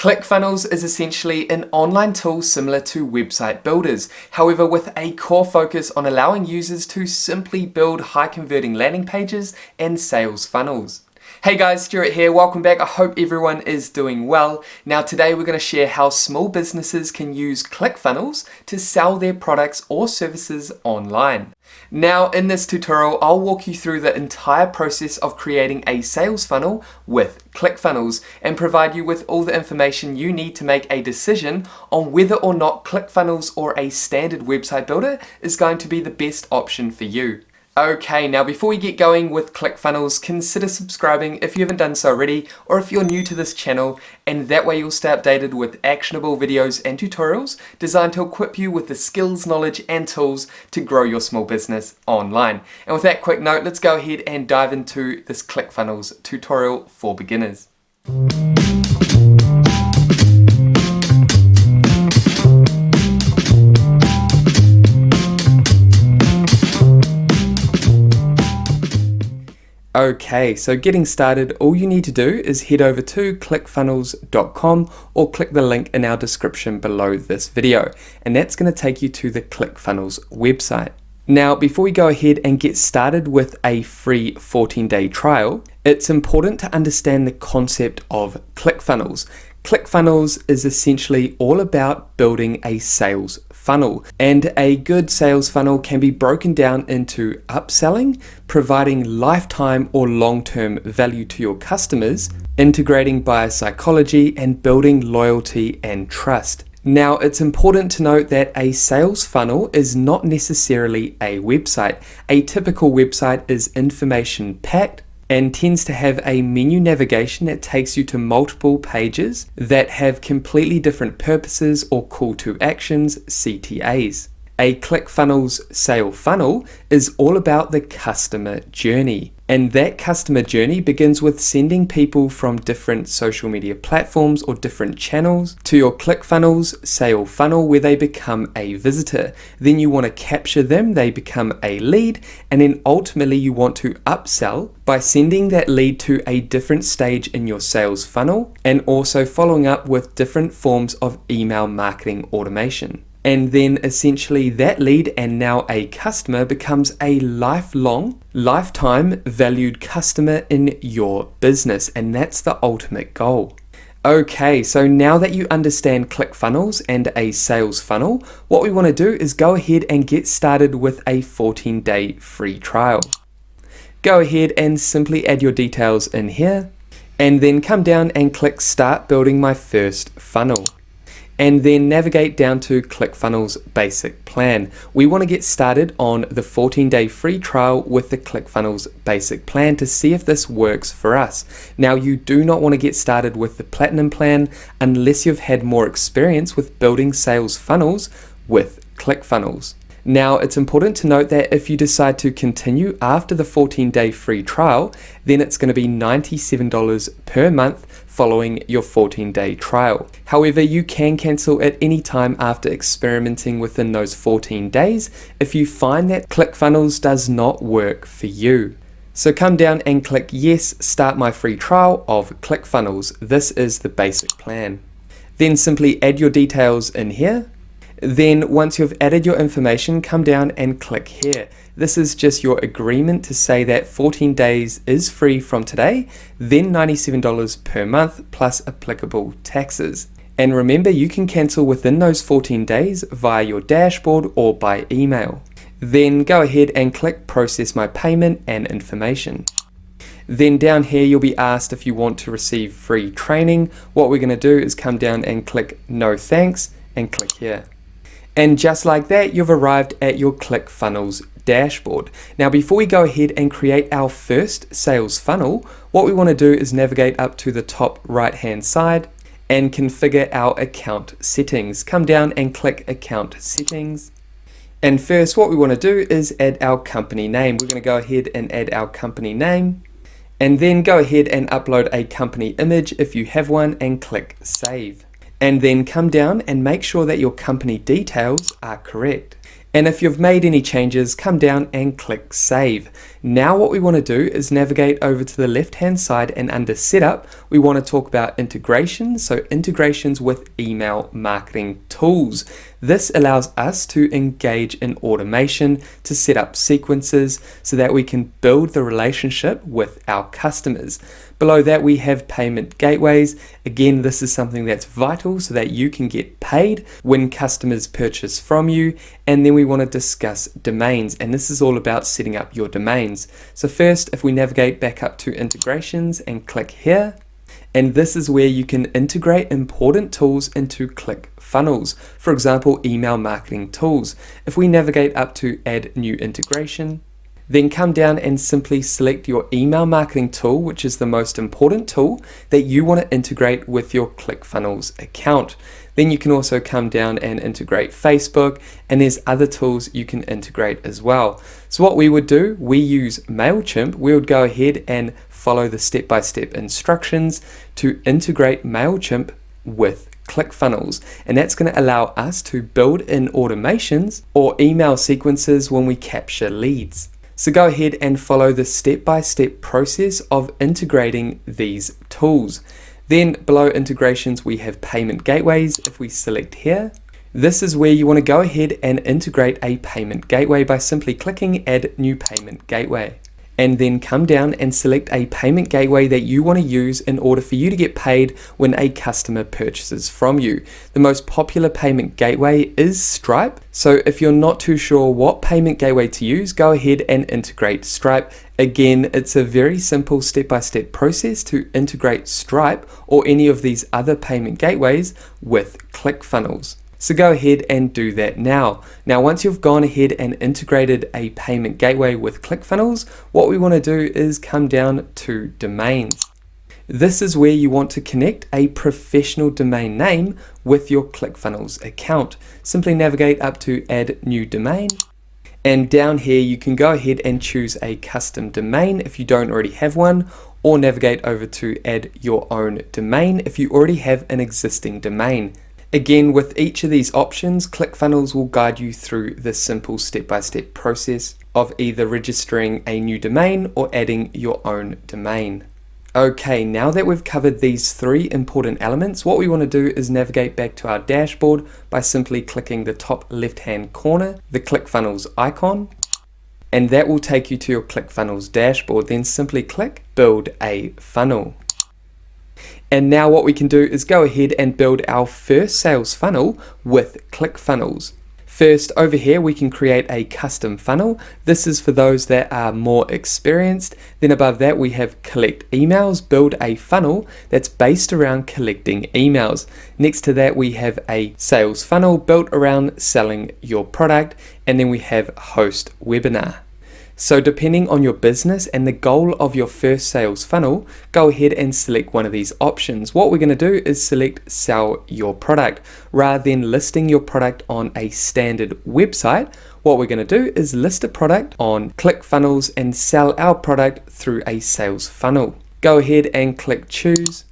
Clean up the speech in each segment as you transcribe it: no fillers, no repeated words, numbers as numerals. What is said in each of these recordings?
ClickFunnels is essentially an online tool similar to website builders, however with a core focus on allowing users to simply build high converting landing pages and sales funnels. Hey guys, Stewart here, welcome back. I hope everyone is doing well. Now today we're going to share how small businesses can use ClickFunnels to sell their products or services online. Now in this tutorial, I'll walk you through the entire process of creating a sales funnel with ClickFunnels and provide you with all the information you need to make a decision on whether or not ClickFunnels or a standard website builder is going to be the best option for you. Okay, now before we get going with ClickFunnels, consider subscribing if you haven't done so already, or if you're new to this channel, and that way you'll stay updated with actionable videos and tutorials designed to equip you with the skills, knowledge, and tools to grow your small business online. And with that quick note, let's go ahead and dive into this ClickFunnels tutorial for beginners. Okay, so getting started, all you need to do is head over to clickfunnels.com or click the link in our description below this video, and that's going to take you to the ClickFunnels website. Now, before we go ahead and get started with a free 14-day trial, it's important to understand the concept of ClickFunnels. ClickFunnels is essentially all about building a sales funnel, and a good sales funnel can be broken down into upselling, providing lifetime or long-term value to your customers, integrating buyer psychology, and building loyalty and trust. Now, it's important to note that a sales funnel is not necessarily a website. A typical website is information packed and tends to have a menu navigation that takes you to multiple pages that have completely different purposes or call to actions, CTAs. A ClickFunnels sale funnel is all about the customer journey. And that customer journey begins with sending people from different social media platforms or different channels to your ClickFunnels sale funnel where they become a visitor. Then you want to capture them, they become a lead, and then ultimately you want to upsell by sending that lead to a different stage in your sales funnel and also following up with different forms of email marketing automation. And then essentially that lead and now a customer becomes a lifetime valued customer in your business, and that's the ultimate goal. Okay, so now that you understand ClickFunnels and a sales funnel, what we want to do is go ahead and get started with a 14-day free trial. Go ahead and simply add your details in here, and then come down and click Start Building My First Funnel. And then navigate down to ClickFunnels Basic Plan. We want to get started on the 14-day free trial with the ClickFunnels Basic Plan to see if this works for us. Now, you do not want to get started with the Platinum Plan unless you've had more experience with building sales funnels with ClickFunnels. Now, it's important to note that if you decide to continue after the 14-day free trial, then it's going to be $97 per month following your 14-day trial. However, you can cancel at any time after experimenting within those 14 days if you find that ClickFunnels does not work for you. So come down and click Yes, Start My Free Trial of ClickFunnels. This is the basic plan. Then simply add your details in here. Then once you've added your information, come down and click here. This is just your agreement to say that 14 days is free from today, then $97 per month plus applicable taxes. And remember, you can cancel within those 14 days via your dashboard or by email. Then go ahead and click Process My Payment and Information. Then down here you'll be asked if you want to receive free training. What we're going to do is come down and click No Thanks and click here. And just like that, you've arrived at your ClickFunnels dashboard. Now, before we go ahead and create our first sales funnel, what we want to do is navigate up to the top right-hand side and configure our account settings. Come down and click Account Settings. And first, what we want to do is add our company name. We're going to go ahead and add our company name, and then go ahead and upload a company image if you have one and click Save. And then come down and make sure that your company details are correct. And if you've made any changes, come down and click Save. Now what we want to do is navigate over to the left hand side, and under setup we want to talk about integrations. So integrations with email marketing tools. This allows us to engage in automation to set up sequences so that we can build the relationship with our customers. Below that we have payment gateways. Again, this is something that's vital so that you can get paid when customers purchase from you. And then we want to discuss domains, and this is all about setting up your domains. So first, if we navigate back up to integrations and click here, and this is where you can integrate important tools into ClickFunnels. For example, email marketing tools. If we navigate up to add new integration, then come down and simply select your email marketing tool, which is the most important tool that you want to integrate with your ClickFunnels account. Then you can also come down and integrate Facebook, and there's other tools you can integrate as well. So what we would do, we use MailChimp. We would go ahead and follow the step-by-step instructions to integrate MailChimp with ClickFunnels, and that's going to allow us to build in automations or email sequences when we capture leads. So go ahead and follow the step-by-step process of integrating these tools. Then below integrations we have payment gateways. If we select here, this is where you want to go ahead and integrate a payment gateway by simply clicking add new payment gateway. And then come down and select a payment gateway that you want to use in order for you to get paid when a customer purchases from you. The most popular payment gateway is Stripe. So if you're not too sure what payment gateway to use, go ahead and integrate Stripe. Again, it's a very simple step-by-step process to integrate Stripe or any of these other payment gateways with ClickFunnels. So go ahead and do that now. Now, once you've gone ahead and integrated a payment gateway with ClickFunnels, what we want to do is come down to domains. This is where you want to connect a professional domain name with your ClickFunnels account. Simply navigate up to add new domain. And down here, you can go ahead and choose a custom domain if you don't already have one, or navigate over to add your own domain if you already have an existing domain. Again, with each of these options, ClickFunnels will guide you through this simple step-by-step process of either registering a new domain or adding your own domain. Okay, now that we've covered these three important elements, what we want to do is navigate back to our dashboard by simply clicking the top left-hand corner, the ClickFunnels icon, and that will take you to your ClickFunnels dashboard. Then simply click Build a Funnel. And now what we can do is go ahead and build our first sales funnel with ClickFunnels. First, over here we can create a custom funnel. This is for those that are more experienced. Then above that we have collect emails, build a funnel that's based around collecting emails. Next to that we have a sales funnel built around selling your product, and then we have host webinar. So depending on your business and the goal of your first sales funnel, go ahead and select one of these options. What we're going to do is select sell your product. Rather than listing your product on a standard website, what we're going to do is list a product on ClickFunnels and sell our product through a sales funnel. Go ahead and click choose.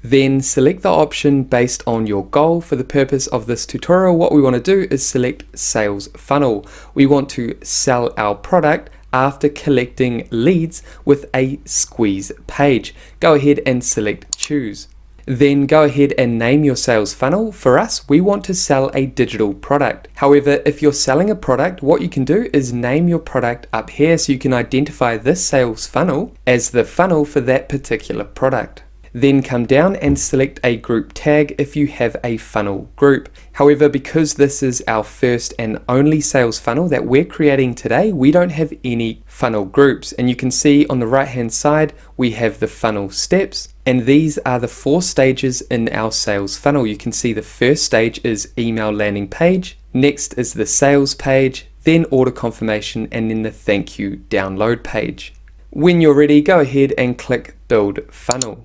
Then select the option based on your goal. For the purpose of this tutorial, what we want to do is select sales funnel. We want to sell our product after collecting leads with a squeeze page. Go ahead and select choose. Then go ahead and name your sales funnel. For us, we want to sell a digital product. However, if you're selling a product, what you can do is name your product up here so you can identify this sales funnel as the funnel for that particular product. Then come down and select a group tag if you have a funnel group. However, because this is our first and only sales funnel that we're creating today, we don't have any funnel groups. And you can see on the right hand side, we have the funnel steps. And these are the 4 stages in our sales funnel. You can see the first stage is email landing page. Next is the sales page, then order confirmation, and then the thank you download page. When you're ready, go ahead and click build funnel.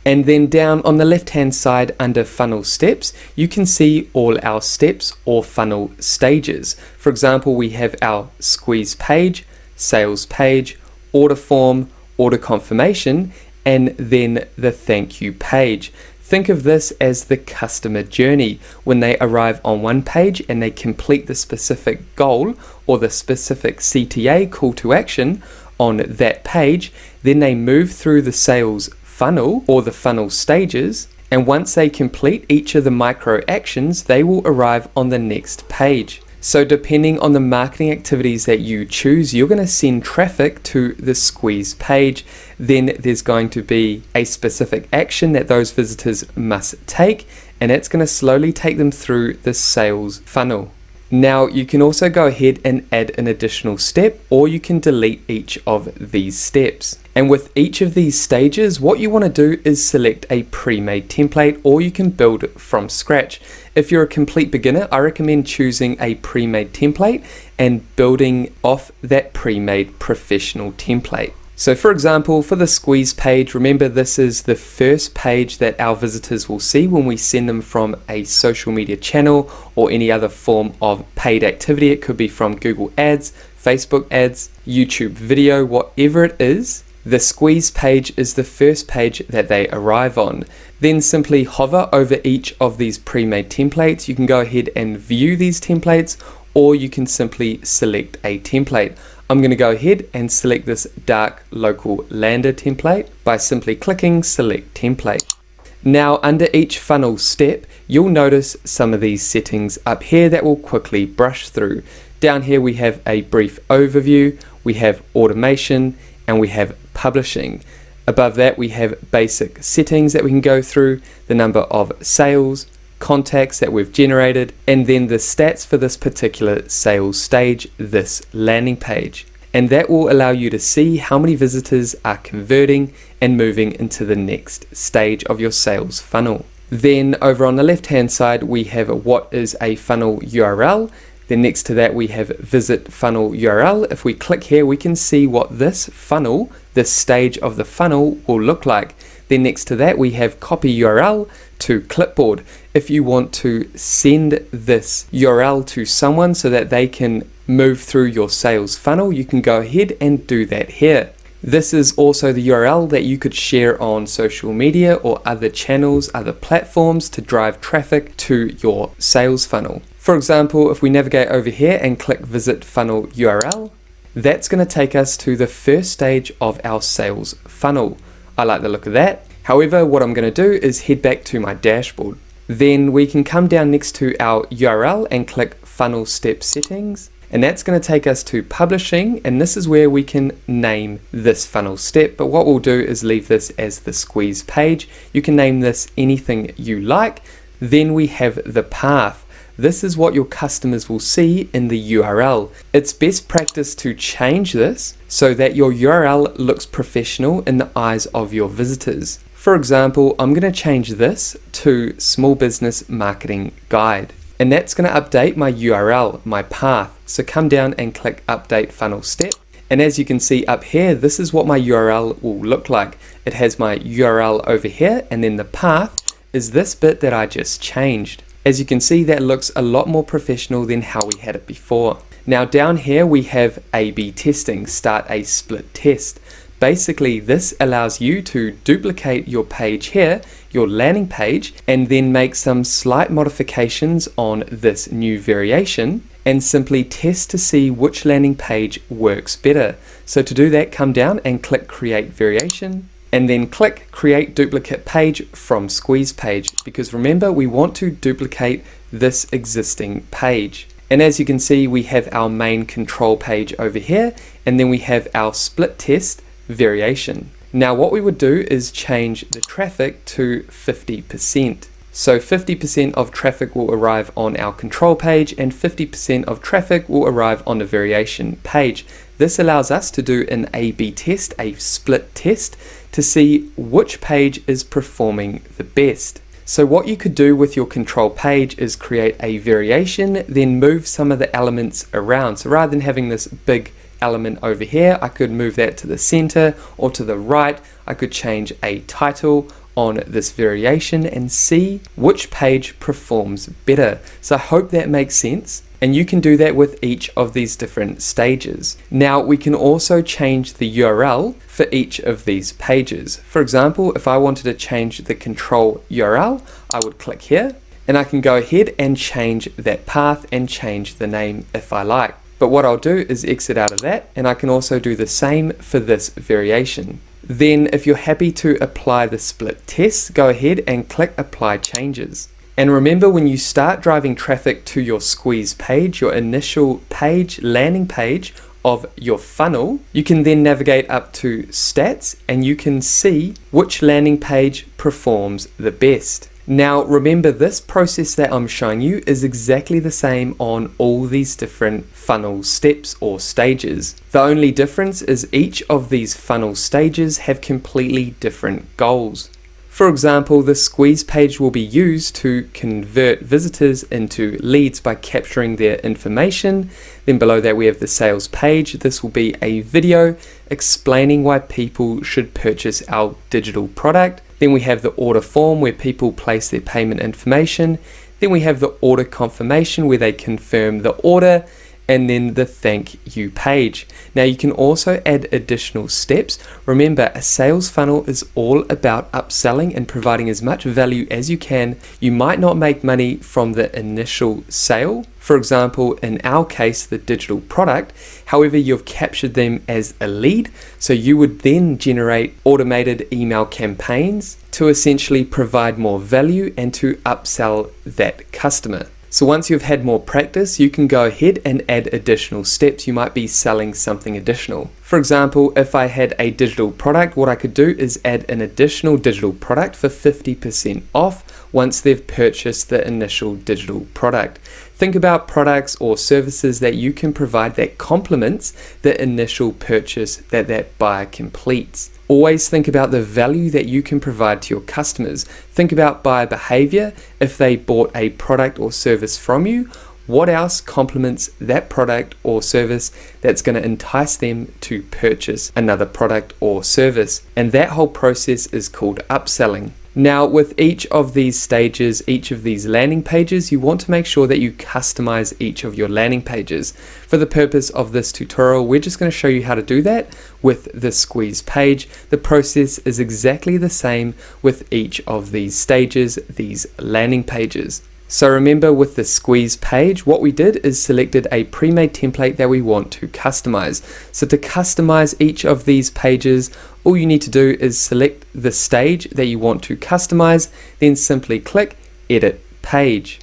And then down on the left hand side under funnel steps, you can see all our steps or funnel stages. For example, we have our squeeze page, sales page, order form, order confirmation, and then the thank you page. Think of this as the customer journey. When they arrive on one page and they complete the specific goal or the specific CTA, call to action, on that page, then they move through the sales funnel or the funnel stages, and once they complete each of the micro actions, they will arrive on the next page. So depending on the marketing activities that you choose, you're going to send traffic to the squeeze page. Then there's going to be a specific action that those visitors must take, and it's going to slowly take them through the sales funnel. Now you can also go ahead and add an additional step, or you can delete each of these steps. And with each of these stages, what you want to do is select a pre-made template, or you can build it from scratch. If you're a complete beginner, I recommend choosing a pre-made template and building off that pre-made professional template. So for example, for the squeeze page, remember this is the first page that our visitors will see when we send them from a social media channel or any other form of paid activity. It could be from Google Ads, Facebook ads, YouTube video, whatever it is. The squeeze page is the first page that they arrive on. Then simply hover over each of these pre-made templates. You can go ahead and view these templates, or you can simply select a template. I'm going to go ahead and select this dark local lander template by simply clicking select template. Now under each funnel step, you'll notice some of these settings up here that we'll quickly brush through. Down here we have a brief overview, we have automation, and we have publishing. Above that we have basic settings that we can go through, the number of sales, contacts that we've generated, and then the stats for this particular sales stage, this landing page. And that will allow you to see how many visitors are converting and moving into the next stage of your sales funnel. Then over on the left hand side we have what is a funnel URL. Then next to that we have visit funnel URL. If we click here, we can see what this funnel, this stage of the funnel will look like. Then next to that we have copy URL to clipboard. If you want to send this URL to someone so that they can move through your sales funnel, you can go ahead and do that here. This is also the URL that you could share on social media or other channels, other platforms to drive traffic to your sales funnel. For example, if we navigate over here and click visit funnel URL, that's going to take us to the first stage of our sales funnel. I like the look of that. However, what I'm going to do is head back to my dashboard. Then we can come down next to our URL and click funnel step settings. And that's going to take us to publishing, and this is where we can name this funnel step. But what we'll do is leave this as the squeeze page. You can name this anything you like. Then we have the path. This is what your customers will see in the URL. It's best practice to change this so that your URL looks professional in the eyes of your visitors. For example, I'm going to change this to Small Business Marketing Guide. And that's going to update my URL, my path. So come down and click update funnel step. And as you can see up here, this is what my URL will look like. It has my URL over here, and then the path is this bit that I just changed. As you can see, that looks a lot more professional than how we had it before. Now down here we have A/B testing, start a split test. Basically, this allows you to duplicate your page here, your landing page, and then make some slight modifications on this new variation and simply test to see which landing page works better. So to do that, come down and click create variation and then click create duplicate page from squeeze page, because remember, we want to duplicate this existing page. And as you can see, we have our main control page over here, and then we have our split test variation. Now what we would do is change the traffic to 50%. So 50% of traffic will arrive on our control page and 50% of traffic will arrive on the variation page. This allows us to do an A/B test, a split test, to see which page is performing the best. So what you could do with your control page is create a variation, then move some of the elements around. So rather than having this big element over here, I could move that to the center or to the right. I could change a title on this variation and see which page performs better. So I hope that makes sense. And you can do that with each of these different stages. Now we can also change the URL for each of these pages. For example, if I wanted to change the control URL, I would click here and I can go ahead and change that path and change the name if I like. But what I'll do is exit out of that, and I can also do the same for this variation. Then if you're happy to apply the split test, go ahead and click Apply Changes. And remember, when you start driving traffic to your squeeze page, your initial page, landing page of your funnel, you can then navigate up to Stats and you can see which landing page performs the best. Now remember, this process that I'm showing you is exactly the same on all these different funnel steps or stages. The only difference is each of these funnel stages have completely different goals. For example, the squeeze page will be used to convert visitors into leads by capturing their information. Then below that we have the sales page. This will be a video explaining why people should purchase our digital product. Then we have the order form where people place their payment information. Then we have the order confirmation where they confirm the order, and then the thank you page. Now you can also add additional steps. Remember, a sales funnel is all about upselling and providing as much value as you can. You might not make money from the initial sale, for example, in our case, the digital product. However, you've captured them as a lead, so you would then generate automated email campaigns to essentially provide more value and to upsell that customer. So once you've had more practice, you can go ahead and add additional steps. You might be selling something additional. For example, if I had a digital product, what I could do is add an additional digital product for 50% off once they've purchased the initial digital product. Think about products or services that you can provide that complements the initial purchase that buyer completes. Always think about the value that you can provide to your customers. Think about buyer behavior. If they bought a product or service from you, what else complements that product or service that's going to entice them to purchase another product or service? And that whole process is called upselling. Now, with each of these stages, each of these landing pages, you want to make sure that you customize each of your landing pages. For the purpose of this tutorial, we're just going to show you how to do that with the squeeze page. The process is exactly the same with each of these stages, these landing pages. So remember, with the squeeze page, what we did is selected a pre-made template that we want to customize. So to customize each of these pages, all you need to do is select the stage that you want to customize, then simply click Edit Page.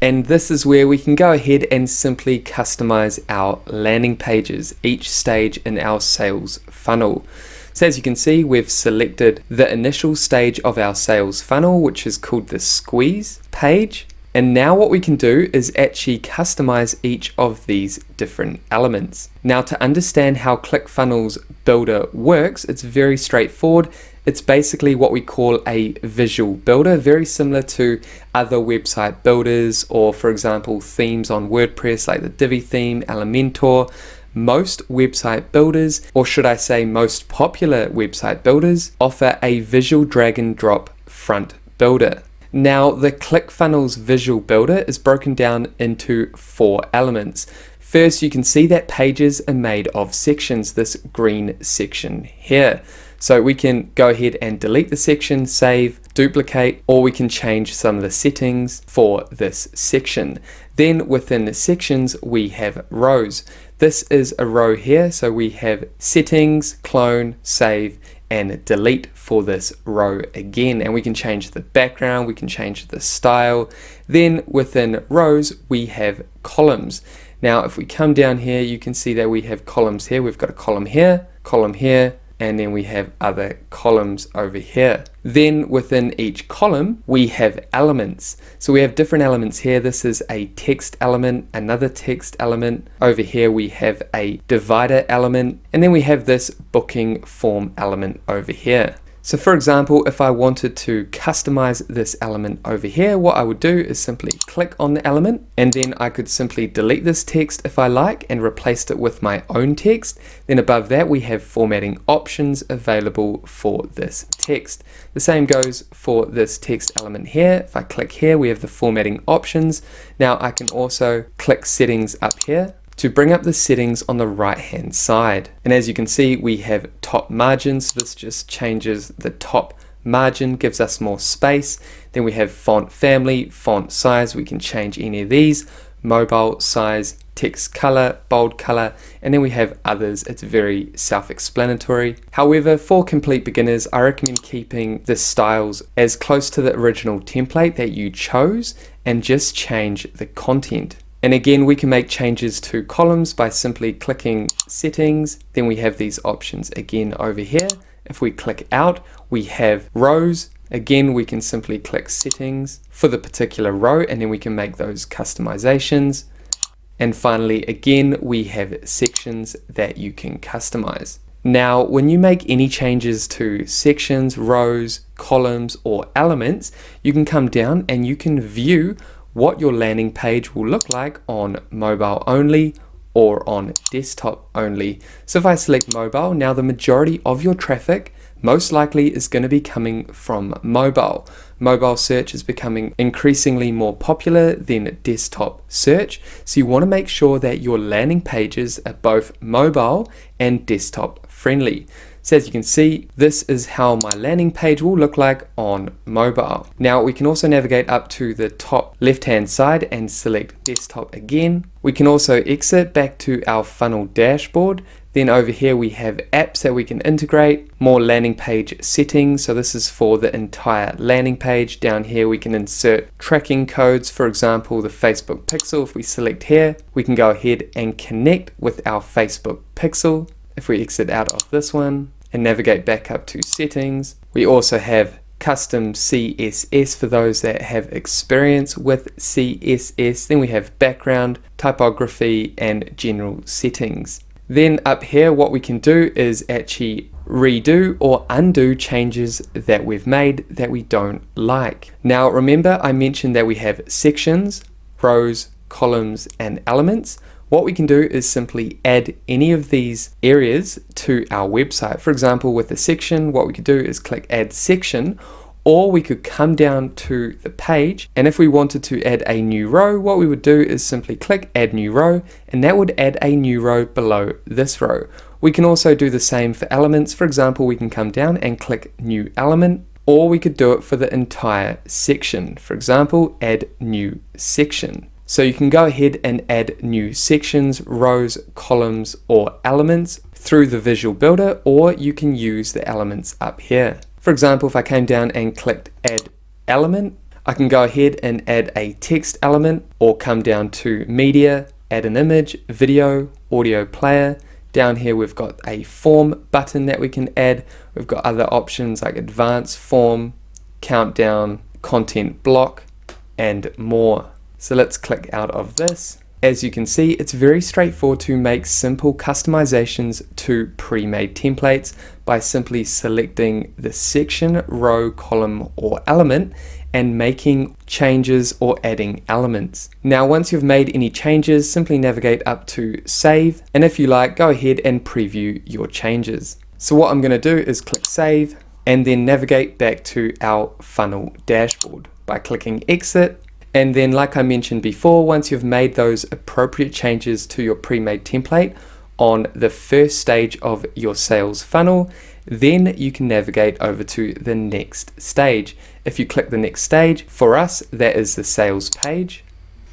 And this is where we can go ahead and simply customize our landing pages, each stage in our sales funnel. So as you can see, we've selected the initial stage of our sales funnel, which is called the squeeze page. And now what we can do is actually customize each of these different elements. Now, to understand how ClickFunnels Builder works, it's very straightforward. It's basically what we call a visual builder, very similar to other website builders, or for example, themes on WordPress like the Divi theme, Elementor. Most website builders, or should I say most popular website builders, offer a visual drag and drop front builder. Now, the ClickFunnels visual builder is broken down into 4 elements. First, you can see that pages are made of sections, this green section here. So we can go ahead and delete the section, save, duplicate, or we can change some of the settings for this section. Then within the sections, we have rows. This is a row here, so we have settings, clone, save, and delete for this row again. And we can change the background, we can change the style. Then within rows, we have columns. Now, if we come down here, you can see that we have columns here. We've got a column here, and then we have other columns over here. Then within each column, we have elements. So we have different elements here. This is a text element, another text element. Over here, we have a divider element, and then we have this booking form element over here. So for example, if I wanted to customize this element over here, what I would do is simply click on the element, and then I could simply delete this text if I like and replace it with my own text. Then above that, we have formatting options available for this text. The same goes for this text element here. If I click here, we have the formatting options. Now I can also click settings up here to bring up the settings on the right hand side. And as you can see, we have top margin. So this just changes the top margin, gives us more space. Then we have font family, font size. We can change any of these. mobile, size, text color, bold color, and then we have others. It's very self-explanatory. However, for complete beginners, I recommend keeping the styles as close to the original template that you chose and just change the content. And again, we can make changes to columns by simply clicking settings. Then we have these options again over here. If we click out, we have rows. Again, we can simply click settings for the particular row, and then we can make those customizations. And finally, again, we have sections that you can customize. Now, when you make any changes to sections, rows, columns, or elements, you can come down and you can view what your landing page will look like on mobile only or on desktop only. So if I select mobile, now the majority of your traffic most likely is going to be coming from mobile. Mobile search is becoming increasingly more popular than desktop search, so you want to make sure that your landing pages are both mobile and desktop friendly. So as you can see, this is how my landing page will look like on mobile. Now we can also navigate up to the top left hand side and select desktop again. We can also exit back to our funnel dashboard. Then over here we have apps that we can integrate, more landing page settings. So this is for the entire landing page. Down here we can insert tracking codes, for example, the Facebook pixel. If we select here, we can go ahead and connect with our Facebook pixel. If we exit out of this one and navigate back up to settings, we also have custom CSS for those that have experience with CSS. Then we have background, typography, and general settings. Then up here, what we can do is actually redo or undo changes that we've made that we don't like. Now remember, I mentioned that we have sections, rows, columns, and elements. What we can do is simply add any of these areas to our website. For example, with a section, what we could do is click add section, or we could come down to the page, and if we wanted to add a new row, what we would do is simply click add new row, and that would add a new row below this row. We can also do the same for elements. For example, we can come down and click new element, or we could do it for the entire section. For example, add new section. So you can go ahead and add new sections, rows, columns, or elements through the visual builder, or you can use the elements up here. For example, if I came down and clicked add element, I can go ahead and add a text element, or come down to media, add an image, video, audio player. Down here we've got a form button that we can add. We've got other options like advanced form, countdown, content block, and more. So let's click out of this. As you can see, it's very straightforward to make simple customizations to pre-made templates by simply selecting the section, row, column, or element and making changes or adding elements. Now, once you've made any changes, simply navigate up to save, and if you like, go ahead and preview your changes. So what I'm going to do is click save and then navigate back to our funnel dashboard by clicking exit. And then, like I mentioned before, once you've made those appropriate changes to your pre-made template on the first stage of your sales funnel, then you can navigate over to the next stage. If you click the next stage, for us, that is the sales page.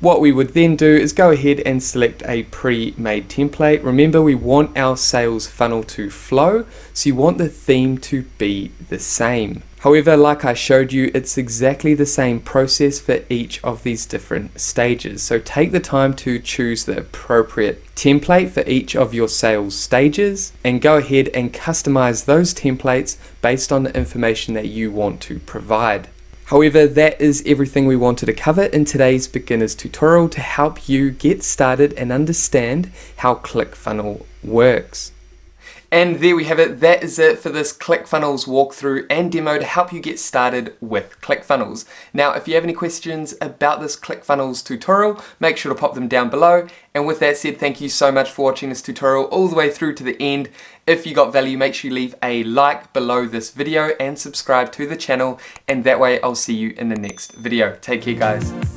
What we would then do is go ahead and select a pre-made template. Remember, we want our sales funnel to flow, so you want the theme to be the same. However, like I showed you, it's exactly the same process for each of these different stages. So take the time to choose the appropriate template for each of your sales stages and go ahead and customize those templates based on the information that you want to provide. However, that is everything we wanted to cover in today's beginner's tutorial to help you get started and understand how ClickFunnels works. And there we have it. That is it for this ClickFunnels walkthrough and demo to help you get started with ClickFunnels. Now, if you have any questions about this ClickFunnels tutorial, make sure to pop them down below. And with that said, thank you so much for watching this tutorial all the way through to the end. If you got value, make sure you leave a like below this video and subscribe to the channel. And that way I'll see you in the next video. Take care, guys.